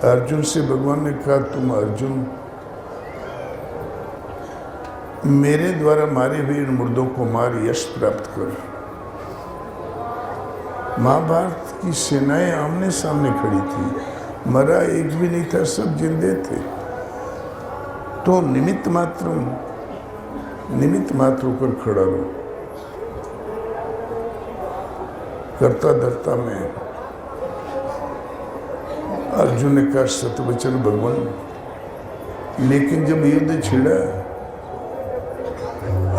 अर्जुन से भगवान ने कहा, तुम अर्जुन मेरे द्वारा मारे हुए इन मुर्दों को मार यश प्राप्त करो। महाभारत की सेनाएं आमने सामने खड़ी थी, मरा एक भी नहीं था, सब जिंदे थे। तो निमित्त मात्र होकर खड़ा रहो। करता धरता में अर्जुन ने कहा, सतवचन भगवान, लेकिन जब युद्ध छिड़ा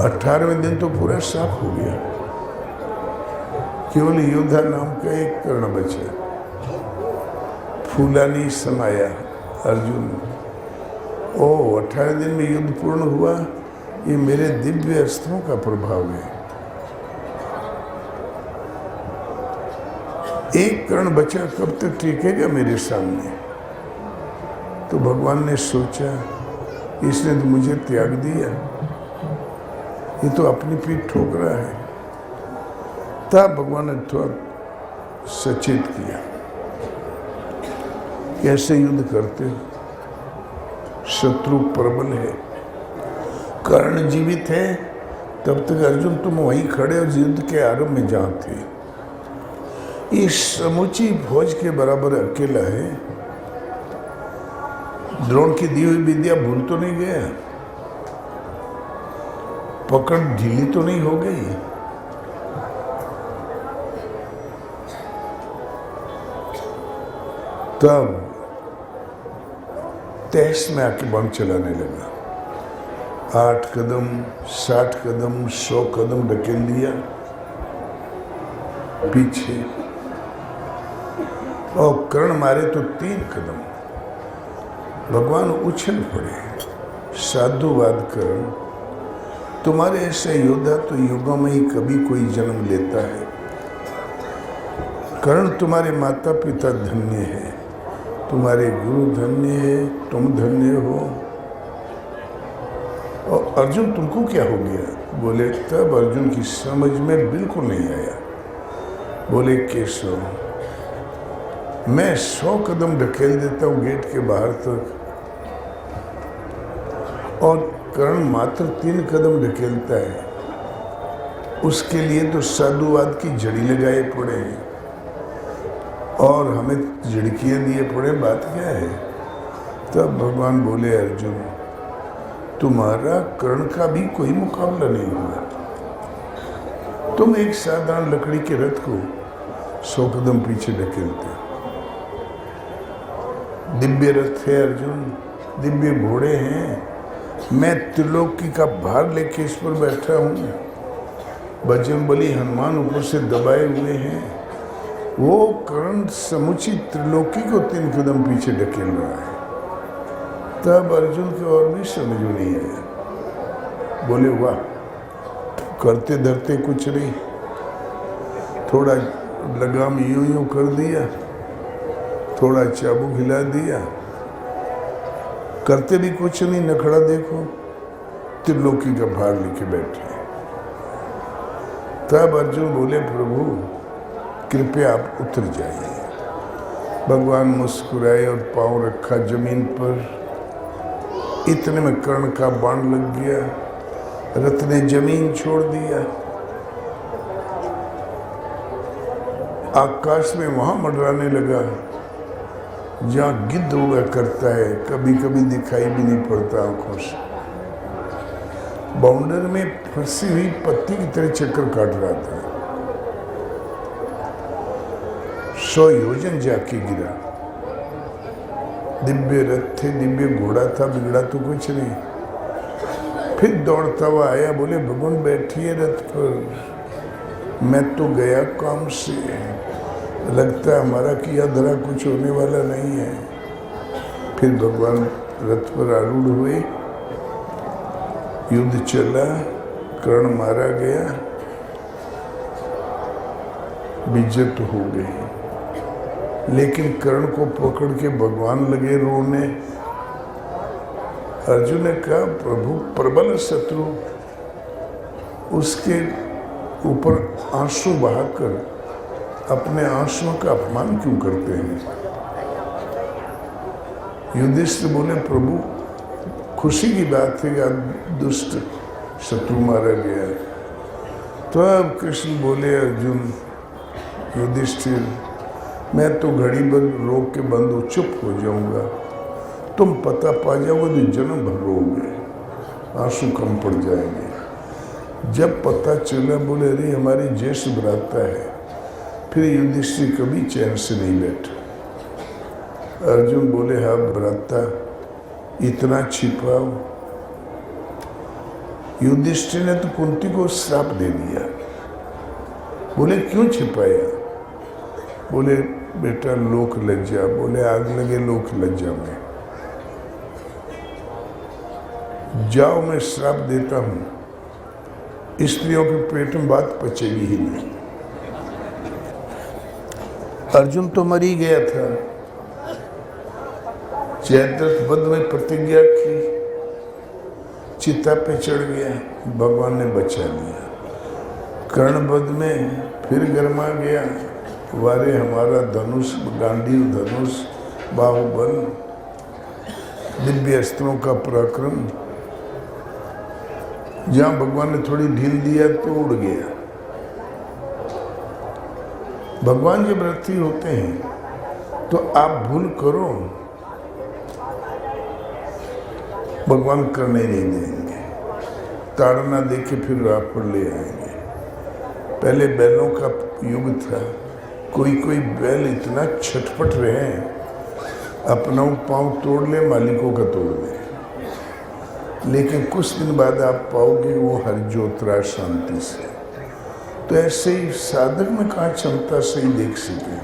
18वें दिन तो पूरा साफ हो गया, केवल योद्धा नाम का एक कर्ण बचा। फूला नहीं समाया अर्जुन। 18 दिन में युद्ध पूर्ण हुआ, ये मेरे दिव्य अस्त्रों का प्रभाव है। एक कर्ण बचा, कब तक टिकेगा मेरे सामने? तो भगवान ने सोचा, इसने तो मुझे त्याग दिया, ये तो अपनी पीठ ठोक रहा है। तब भगवान ने थोड़ा सचेत किया, कैसे युद्ध करते हो, शत्रु प्रबल है। कर्ण जीवित है तब तक अर्जुन तुम वहीं खड़े और युद्ध के आरंभ में जहां थे। इस समूची फौज के बराबर अकेला है। द्रोण की दी हुई विद्या भूल तो नहीं गया? पकड़ ढीली तो नहीं हो गई? तब तहस में आके बम चलाने लगा। 8 कदम, 60 कदम, 100 कदम ढकेल दिया पीछे, और कर्ण मारे तो 3 कदम। भगवान उछल पड़े, साधुवाद कर्ण, तुम्हारे ऐसे योद्धा तो युगों में ही कभी कोई जन्म लेता है। कर्ण, तुम्हारे माता पिता धन्य है, तुम्हारे गुरु धन्य है, तुम धन्य हो। और अर्जुन तुमको क्या हो गया? बोले, तब अर्जुन की समझ में बिल्कुल नहीं आया। बोले, केशव, मैं 100 कदम ढकेल देता हूँ गेट के बाहर तक, और कर्ण मात्र 3 कदम ढकेलता है। उसके लिए तो साधुवाद की जड़ी लगाए पड़े हैं और हमें झिड़कियाँ दिए पड़े। बात क्या है? तब भगवान बोले, अर्जुन, तुम्हारा कर्ण का भी कोई मुकाबला नहीं हुआ। तुम एक साधारण लकड़ी के रथ को 100 कदम पीछे ढकेलते हो। दिव्य रथ है अर्जुन, दिव्य घोड़े हैं, मैं त्रिलोकी का भार लेके इस पर बैठा हूँ। बजरंगबली हनुमान ऊपर से दबाए हुए हैं। वो कर्ण समुची त्रिलोकी को 3 कदम पीछे ढकेल रहा है। तब अर्जुन के और भी समझ में नहीं आया। बोले, वाह, करते धरते कुछ नहीं, थोड़ा लगाम यूं यूं कर दिया, थोड़ा चाबुक हिला दिया, करते भी कुछ नहीं, नखड़ा देखो, त्रिलोकी का भार लेके बैठे। तब अर्जुन बोले, प्रभु कृपया आप उतर जाइए। भगवान मुस्कुराए और पांव रखा जमीन पर। इतने में कर्ण का बाण लग गया, रथ ने जमीन छोड़ दिया। आकाश में वहां मंडराने लगा जहाँ गिद्ध हुआ करता है, कभी कभी दिखाई भी नहीं पड़ता आंखों से। बाउंडर में फंसी हुई पत्ती की तरह चक्कर काट रहा था। 100 योजन जाके गिरा। दिव्य रथ थे, दिव्य घोड़ा था, बिगड़ा तो कुछ नहीं। फिर दौड़ता हुआ आया, बोले, भगवान बैठिए रथ पर, मैं तो गया काम से, लगता है हमारा किया धरा कुछ होने वाला नहीं है। फिर भगवान रथ पर आरूढ़ हुए, युद्ध चला, कर्ण मारा गया, विजय तो हो गई। लेकिन कर्ण को पकड़ के भगवान लगे रोने। अर्जुन ने कहा, प्रभु, प्रबल शत्रु, उसके ऊपर आंसू बहाकर अपने आंसुओं का अपमान क्यों करते हैं? युधिष्ठिर बोले प्रभु खुशी की बात है कि आज दुष्ट शत्रु मारा गया। तो अब कृष्ण बोले अर्जुन युधिष्ठिर मैं तो घड़ी भर रोक के बंद चुप हो जाऊंगा, तुम पता पा जाओगे तो जन्म भर रोगे, आंसू कम पड़ जाएंगे। जब पता चला बोले अरे हमारी ज्येष्ठ भ्राता है, फिर युधिष्ठिर कभी चैन से नहीं बैठा। अर्जुन बोले हाँ भ्राता इतना छिपाओ। युधिष्ठिर ने तो कुंती को श्राप दे दिया। बोले क्यों छिपाया? बोले बेटा लोक लज्जा। बोले आग लगे लोक लज्जा में, जाओ मैं श्राप देता हूं, स्त्रियों के पेट में बात पचेगी ही नहीं। अर्जुन तो मर ही गया था। जयद्रथ वध में प्रतिज्ञा की, चिता पे चढ़ गया, भगवान ने बचा लिया। कर्ण वध में फिर गरमा गया, वारे हमारा धनुष गांडीव धनुष बाहुबल दिव्य अस्त्रों का पराक्रम। जहां भगवान ने थोड़ी ढील दिया तो उड़ गया। भगवान जब रथी होते हैं तो आप भूल करो, भगवान करने नहीं देंगे। ताड़ना देके फिर राह पर ले आएंगे। पहले बैलों का युग था, कोई कोई बैल इतना छटपट रहे अपना पांव तोड़ ले मालिकों का तोड़ दे, लेकिन कुछ दिन बाद आप पाओगे वो हर जोतरा शांति से। तो ऐसे ही साधक में कहाँ क्षमता से ही देख सके।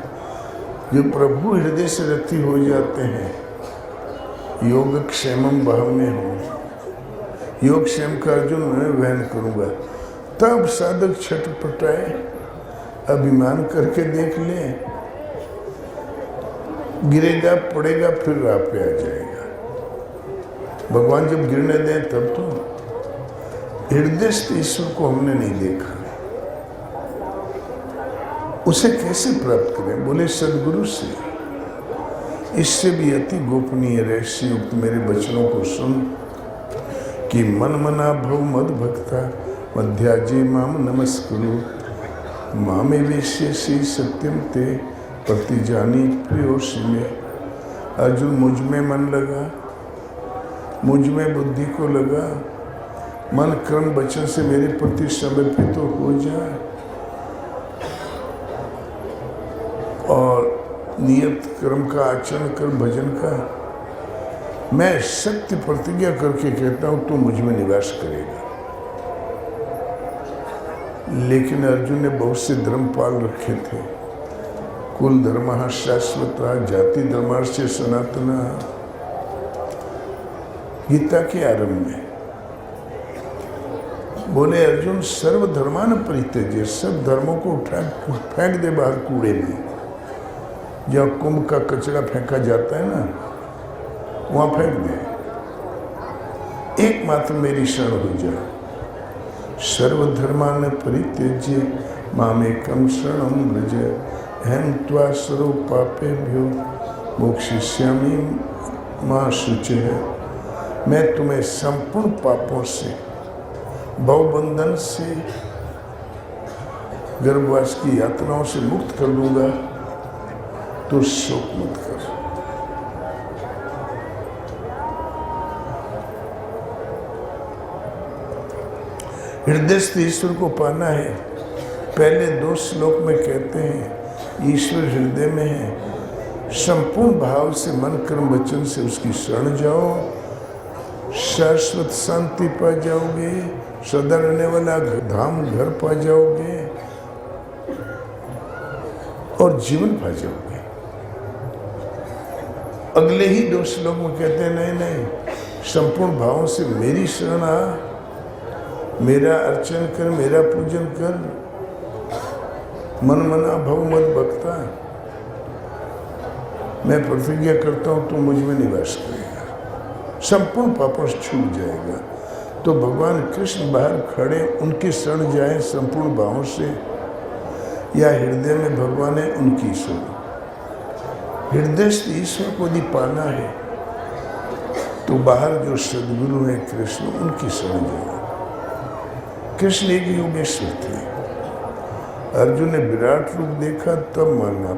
जो प्रभु हृदय से रति हो जाते हैं, योग क्षेमम बहम में हो, योग क्षेम का अर्जुन मैं वहन करूंगा। तब साधक छटपटाए, अभिमान करके देख ले, गिरेगा पड़ेगा फिर राह पे आ जाएगा। भगवान जब गिरने दें तब तो हृदयस्थ ईश्वर को हमने नहीं देखा। उसे कैसे प्राप्त करें? बोले सदगुरु से। इससे भी अति गोपनीय रहस्य युक्त मेरे वचनों को सुन कि मन मना भव मद भक्ता मध्याजे माम नमस्कुरु मामे वेश्यसी सत्यम ते प्रतिजानी प्रियोषि में। अर्जुन मुझ में मन लगा, मुझ में बुद्धि को लगा, मन कर्म वचन से मेरे प्रति समर्पित तो हो जाए और नियत कर्म का आचरण कर भजन का। मैं सत्य प्रतिज्ञा करके कहता हूं तू मुझ में निवास करेगा। लेकिन अर्जुन ने बहुत से धर्म पाल रखे थे। कुल धर्म शाश्वता जाति धर्माश्च सनातना। गीता के आरंभ में बोले अर्जुन सर्वधर्मान परित्यज्य, सब धर्मों को उठा फेंक दे बाहर कूड़े में। जहाँ कुंभ का कचरा फेंका जाता है ना, वहाँ फेंक दे, एकमात्र मेरी शरण हो जा। सर्वधर्मान परित्यज्य मामेकं शरणं व्रज अहं त्वा सर्व पापेभ्यो मोक्षयिष्यामि मा शुचः। मैं तुम्हें संपूर्ण पापों से, भवबंधन से, गर्भवास की यातनाओं से मुक्त कर दूंगा, तो शोक मत कर। हृदयस्थ ईश्वर को पाना है। पहले 2 श्लोक में कहते हैं ईश्वर हृदय में है। संपूर्ण भाव से मन कर्म वचन से उसकी शरण जाओ, शाश्वत शांति पा जाओगे, सदा रहने वाला धाम घर पा जाओगे और जीवन पा जाओगे। अगले ही 2 श्लोक में कहते हैं नहीं नहीं, संपूर्ण भावों से मेरी शरण आ, मेरा अर्चन कर, मेरा पूजन कर, मन मना भव मत भक्ता। मैं प्रतिज्ञा करता हूं तू मुझ में निवास करेगा, संपूर्ण पापों से छूट जाएगा। तो भगवान कृष्ण बाहर खड़े उनकी शरण जाए संपूर्ण भावों से, या हृदय में भगवान है उनकी शरण। हृदयस्थ ईश्वर को यदि पाना है तो बाहर जो सदगुरु हैं कृष्ण, उनकी शरण जाओ। कृष्ण एक योगेश्वर थे। अर्जुन ने विराट रूप देखा तब माना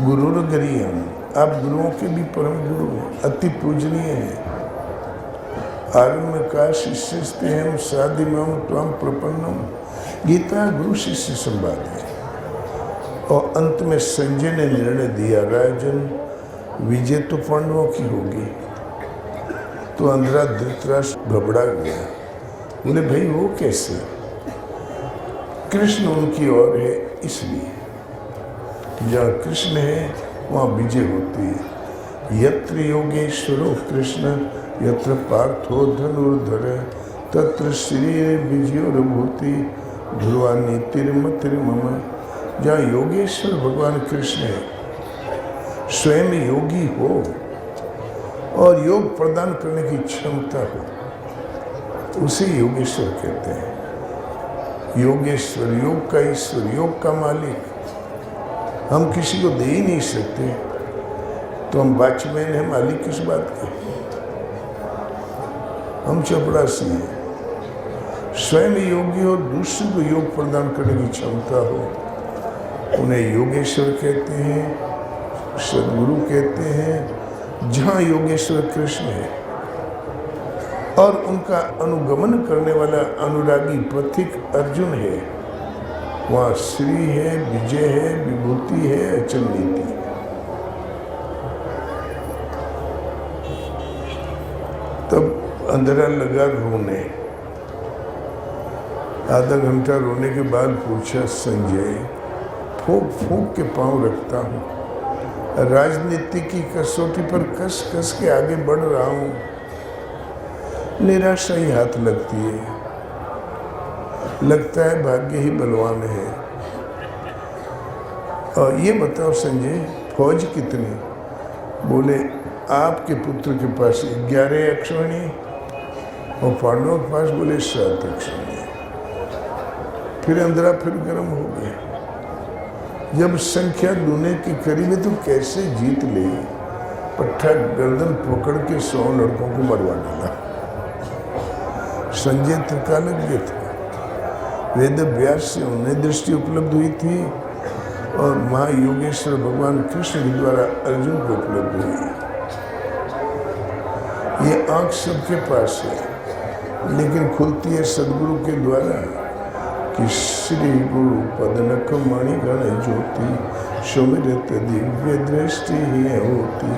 गुरुर गरीयम, आप गुरुओं के भी परम गुरु हैं, अति पूजनीय हैं। आरम्भ का शिष्यस्ते हम साधिमाम त्वाम प्रपन्नम, गीता गुरु शिष्य संवाद है। और अंत में संजय ने निर्णय दिया, राजन विजय तो पांडवों की होगी। तो अंधरा धृतराष्ट्र घबरा गया, बोले भाई वो कैसे? कृष्ण उनकी ओर है, इसलिए जहाँ कृष्ण है वहाँ विजय होती है। यत्र योगेश्वरो कृष्ण यत्र पार्थो धनुर्धर तत्र श्री विजयोर्भूति ध्रुवा नीतिर्मतिर्मम। जहाँ योगेश्वर भगवान कृष्ण है, स्वयं योगी हो और योग प्रदान करने की क्षमता हो, उसे योगेश्वर कहते हैं। योगेश्वर, योग का ईश्वर, योग का मालिक हम किसी को दे ही नहीं सकते, तो हम वॉचमैन हैं, मालिक किस बात के? हम चपरासी हैं। स्वयं योगी हो, दूसरे को योग प्रदान करने की क्षमता हो, उन्हें योगेश्वर कहते हैं, सदगुरु कहते हैं। जहाँ योगेश्वर कृष्ण है और उनका अनुगमन करने वाला अनुरागी पथिक अर्जुन है, वहाँ श्री है, विजय है, विभूति है, अचल नीति। तब अंधेरा लगा रोने। आधा घंटा रोने के बाद पूछा, संजय फूंक फूंक के पांव रखता हूँ, राजनीति की कसौटी पर कस कस के आगे बढ़ रहा हूँ, निराशा ही हाथ लगती है, लगता है भाग्य ही बलवान है। और ये बताओ संजय, फौज कितनी? बोले आपके पुत्र के पास 11 अक्षौणी और पांडवों के पास बोले 7 अक्षौणी। फिर अंदरा फिर गर्म हो गया। जब संख्या दूने के करीब है तो कैसे जीत ले? पट्टा गर्दन पकड़ के 100 लड़कों को मरवा डाला। संजय त्रिकालज्ञ थे, वेद व्यास से उन्हें दृष्टि उपलब्ध हुई थी और महायोगेश्वर भगवान कृष्ण के द्वारा अर्जुन को उपलब्ध हुई। ये आंख सबके पास है, लेकिन खुलती है सदगुरु के द्वारा कि श्री गुरु पदनक मणिगण ज्योति सुमिरत दिव्य दृष्टि ही होती।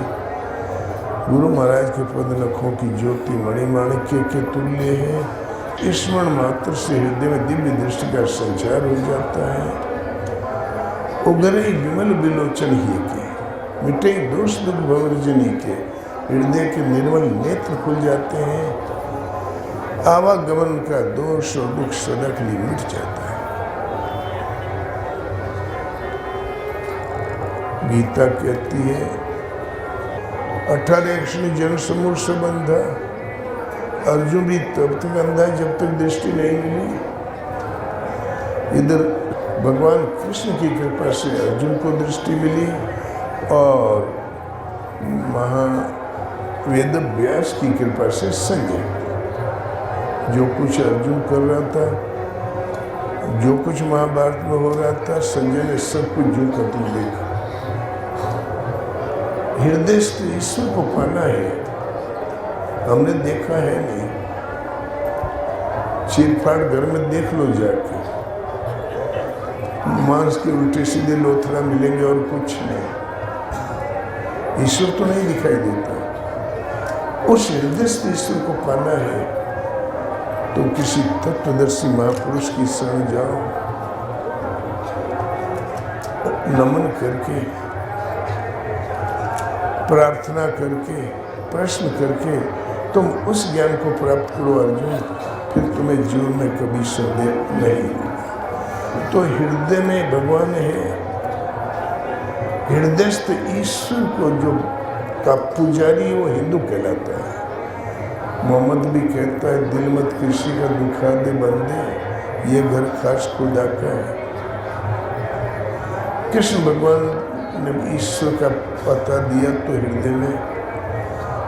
गुरु महाराज के पदनखों की ज्योति मणिमाणिक्य के तुल्य है। स्मरण मात्र से हृदय में दिव्य दृष्टि का संचार हो जाता है। उगरे विमल विलोचन ही के, मिटे दोष दुख भवरजनी के, हृदय के निर्मल नेत्र खुल जाते हैं। आवागमन का दोष और दुख सदा के लिए मिट जाता है। गीता कहती है 18 अक्षणी जन समूह से बंधा। अर्जुन भी तब तक अंधा जब तक दृष्टि नहीं मिली। इधर भगवान कृष्ण की कृपा से अर्जुन को दृष्टि मिली और वेद व्यास की कृपा से संजय, जो कुछ अर्जुन कर रहा था, जो कुछ महाभारत में हो रहा था, संजय ने सब कुछ जो कतल देखा। हृदय से ईश्वर को पाना है, हमने देखा है नहीं। चीरफाड़ घर में देख लो जाके, मांस के उल्टे सीधे लोथड़ा मिलेंगे और कुछ नहीं। ईश्वर तो नहीं दिखाई देता। उस हृदय से ईश्वर को पाना है तो किसी तत्वदर्शी महापुरुष की शरण जाओ, नमन करके, प्रार्थना करके, प्रश्न करके तुम उस ज्ञान को प्राप्त करो अर्जुन, फिर तुम्हें जीवन में कभी संदेह नहीं होगा। तो हृदय में भगवान है। हृदयस्थ ईश्वर को जो का पुजारी वो हिंदू कहलाता है। मोहम्मद भी कहता है, दिल मत किसी का दुखा दे बंदे, ये घर खास खुदा का है। कृष्ण भगवान ने ईश्वर का पता दिया तो हृदय में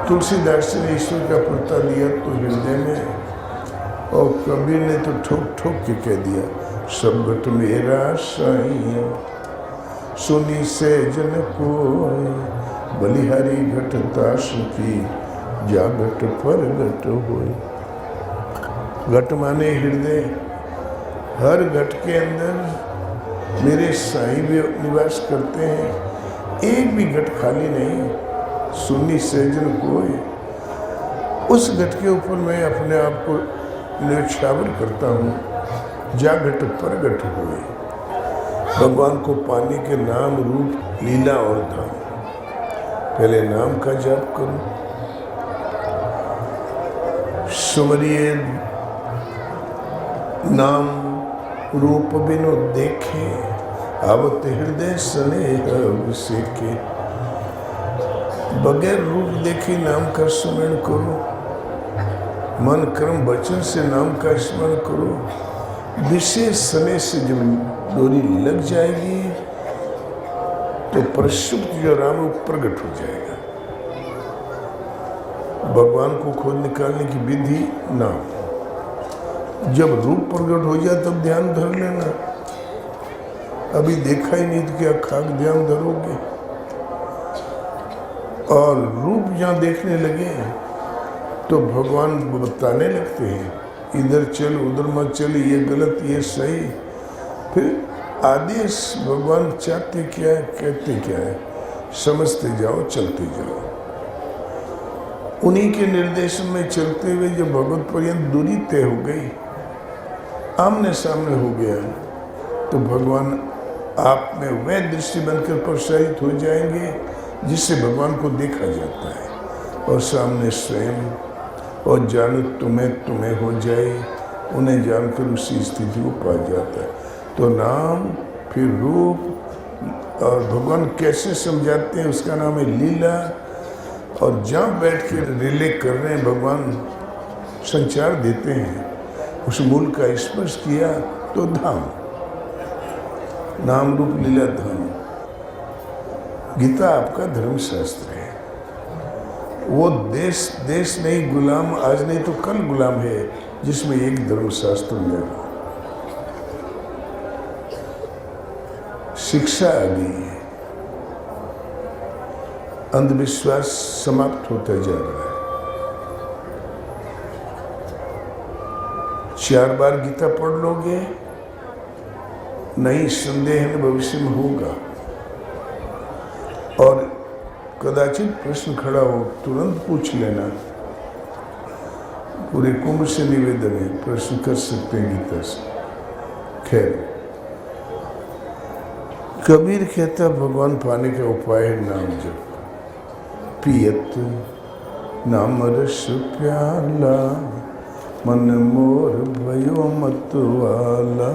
तुलसीदास जी ने ईश्वर का पत्ता दिया तो हृदय में, और कबीर ने तो ठोक ठोक के कह दिया, सब घट मेरा साईं सुनी से जन को, बलिहारी घट दास की जा घट पर घट होए। घट माने हृदय, हर घट के अंदर मेरे साईं भी निवास करते हैं, एक भी घट खाली नहीं। सुनी सैजन कोई, उस घट के ऊपर मैं अपने आप को न्यौछावर करता हूँ, जा घट पर घट हुए। भगवान को पाने के नाम रूप लीला और धाम। पहले नाम का जाप करो, सुमरिए नाम रूप बिनो देखे, आवत हृदय स्नेह विसेके। बगैर रूप देखे नाम का स्मरण करो, मन कर्म वचन से नाम का स्मरण करो। विशेष समय से जब डोरी लग जाएगी तो प्रसुप्त जो राम वो प्रकट हो जाएगा। भगवान को खोज निकालने की विधि नाम। जब रूप प्रकट हो जाए तब ध्यान धर लेना। अभी देखा ही नहीं तो क्या खाक ध्यान धरोगे। और रूप जहाँ देखने लगे तो भगवान बताने लगते हैं, इधर चल उधर मत चल, ये गलत ये सही। फिर आदेश भगवान चाहते क्या है, कहते क्या है, समझते जाओ चलते जाओ। उन्हीं के निर्देशन में चलते हुए जब भगवत पर्यंत दूरी तय हो गई, आमने सामने हो गया, तो भगवान आप में वह दृष्टि बनकर प्रसारित हो जाएंगे जिससे भगवान को देखा जाता है। और सामने स्वयं और जानो तुम्हें हो जाए, उन्हें जानकर उसी स्थिति को पा जाता है। तो नाम फिर रूप, और भगवान कैसे समझाते हैं उसका नाम है लीला। और जहाँ बैठ के रिले कर रहे हैं भगवान संचार देते हैं, उस मूल का स्पर्श किया तो धाम, नाम रूप लीला धाम। गीता आपका धर्मशास्त्र है। वो देश नहीं गुलाम, आज नहीं तो कल गुलाम है, जिसमें एक धर्मशास्त्र में शिक्षा आ गई है। अंधविश्वास समाप्त होता जा रहा है। 4 बार गीता पढ़ लोगे, नहीं संदेह है भविष्य में होगा। और कदाचित प्रश्न खड़ा हो तुरंत पूछ लेना। पूरे कुंभ से निवेदन है, प्रश्न कर सकते हैं गीता से। खैर, कबीर कहता भगवान पाने का उपाय है नाम जप। पियत नाम रस प्याला, मन मोर भयो मत वाला।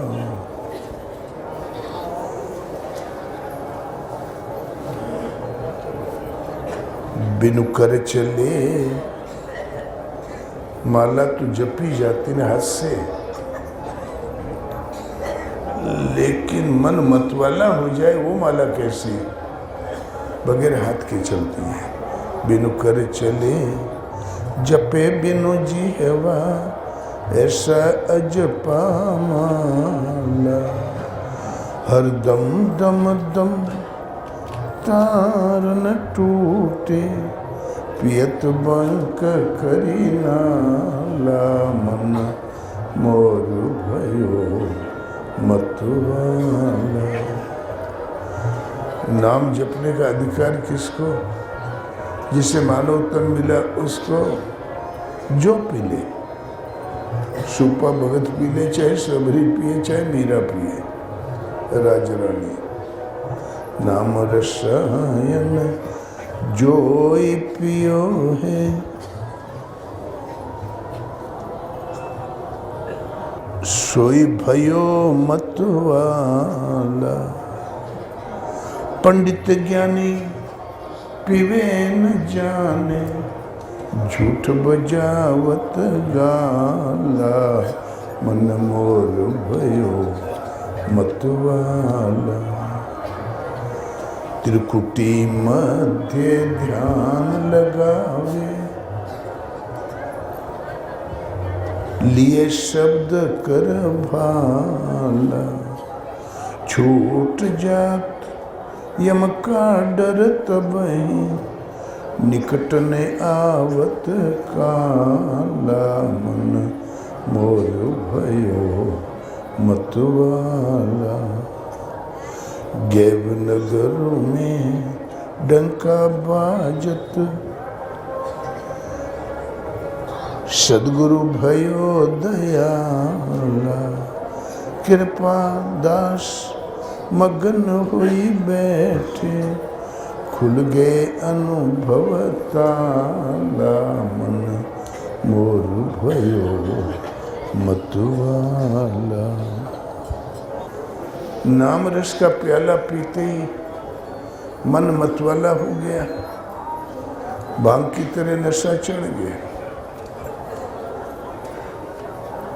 बिनु कर चले, माला तो जपी जाती ना हाथ से, लेकिन मन मतवाला हो जाए वो माला कैसी, बगैर हाथ के चलती है। बिनु कर चले जपे बिनु जीवा, ऐसा अजपा माला। हर दम दम दम तार न टूटे, पियत बंक करी नाला। मन मोर भयो मतवाला। नाम जपने का अधिकार किसको? जिसे मानव तन मिला उसको। जो पी ले, सुपा भगत पी ले, चाहे सबरी पिए, चाहे मीरा पिए, राजा रानी। नाम रसायन जोई पियो है, सोई भयो मतवाला। पंडित ज्ञानी पीवे न जाने, झूठ बजावत गाला। मन मोर भयो मतवाला। त्रिकुटी मध्य ध्यान लगावे, लिए शब्द कर भाला, छूट जात यम का डर तबहि, निकट ने आवत काला, मन मोर भयो मतवाला। गैव नगर में डंका बाजत, सदगुरु भयो दयाला, कृपा दास मगन हुई बैठे, खुल गए अनुभव ताला, मन मोर भयो मतवाला। नाम रस का प्याला पीते ही मन मतवाला हो गया, भांग की तरह नशा चढ़ गया।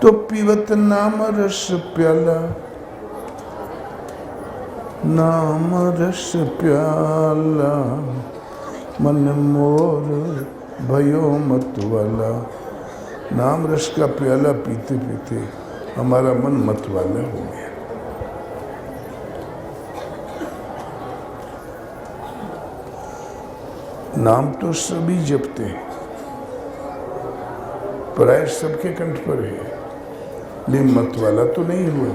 तो पीवत नाम रस प्याला, नाम रस प्याला, मन मोर भयो मतवाला। नाम रस का प्याला पीते पीते हमारा मन मतवाला हो गया। नाम तो सभी जपते हैं, प्राय सबके कंठ पर है, लेकिन मतवाला तो नहीं हुआ।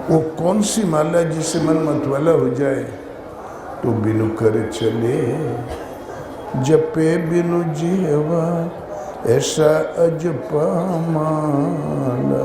वो कौन सी माला जिससे मन मतवाला हो जाए? तो बिनु कर चले जपे बिनु जीवा, ऐसा अजपा माला।